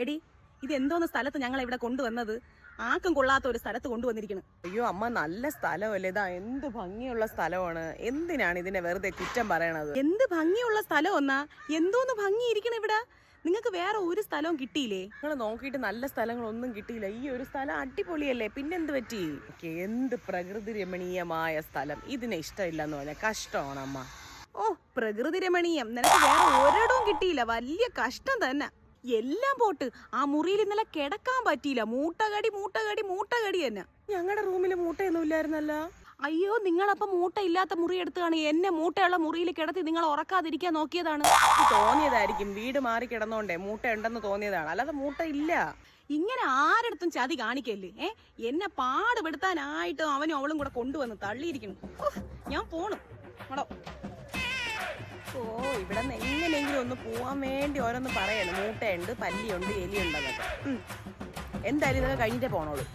എടി ഇതെന്തോന്ന് സ്ഥലത്ത് ഞങ്ങൾ ഇവിടെ കൊണ്ടുവന്നത്? ആർക്കും കൊള്ളാത്ത ഒരു സ്ഥലത്ത് കൊണ്ടുവന്നിരിക്കണം. അയ്യോ അമ്മ, നല്ല സ്ഥലമല്ലേ, ഇതാ എന്ത് ഭംഗിയുള്ള സ്ഥലമാണ്. എന്തിനാണ് ഇതിനെ വെറുതെ കുറ്റം പറയണത്? എന്ത് ഭംഗിയുള്ള സ്ഥലം ഒന്നാ, എന്തോന്ന് ഭംഗിയിരിക്കണം ഇവിടെ. നിങ്ങൾക്ക് വേറെ ഒരു സ്ഥലവും കിട്ടിയില്ലേ? നിങ്ങൾ നോക്കിയിട്ട് നല്ല സ്ഥലങ്ങളൊന്നും കിട്ടിയില്ല. ഈ ഒരു സ്ഥലം അടിപൊളിയല്ലേ, പിന്നെന്ത് പറ്റി? എന്ത് പ്രകൃതി രമണീയമായ സ്ഥലം. ഇതിനെ ഇഷ്ടമില്ലെന്ന് പറഞ്ഞാൽ കഷ്ടമാണ് അമ്മ. ഓ, പ്രകൃതി രമണീയം. നിനക്ക് വേറെ ഒരിടവും കിട്ടിയില്ല, വലിയ കഷ്ടം തന്നെ. എല്ലാം പോട്ട്, ആ മുറിയിൽ ഇന്നലെ കിടക്കാൻ പറ്റിയില്ല. മൂട്ടകടി മൂട്ടകടി മൂട്ടകടി തന്നെ. ഞങ്ങളുടെ റൂമിൽ മൂട്ടയൊന്നും ഇല്ലായിരുന്നല്ലോ. അയ്യോ, നിങ്ങളപ്പം മൂട്ട ഇല്ലാത്ത മുറി എടുത്താണ് എന്നെ മൂട്ടയുള്ള മുറിയിൽ കിടത്തി നിങ്ങൾ ഉറക്കാതിരിക്കാൻ നോക്കിയതാണ്. തോന്നിയതായിരിക്കും, വീട് മാറി കിടന്നോണ്ടേ മൂട്ട ഉണ്ടെന്ന് തോന്നിയതാണ്, അല്ലാതെ മൂട്ട ഇല്ല. ഇങ്ങനെ ആരടുത്തും ചതി കാണിക്കല്ലേ. എന്നെ പാടുപെടുത്താനായിട്ടും അവനും അവളും കൂടെ കൊണ്ടുവന്ന് തള്ളിയിരിക്കുന്നു. ഞാൻ പോണു അടോ. ഓ, ഇവിടെ നിന്ന് എങ്ങനെയെങ്കിലും ഒന്ന് പോവാൻ വേണ്ടി ഓരോന്ന് പറയണം. മൂട്ടയുണ്ട്, പല്ലിയുണ്ട്, എലിയുണ്ടെന്നൊക്കെ. എന്തായാലും ഇതൊക്കെ കഴിഞ്ഞിട്ടേ പോണോളൂ.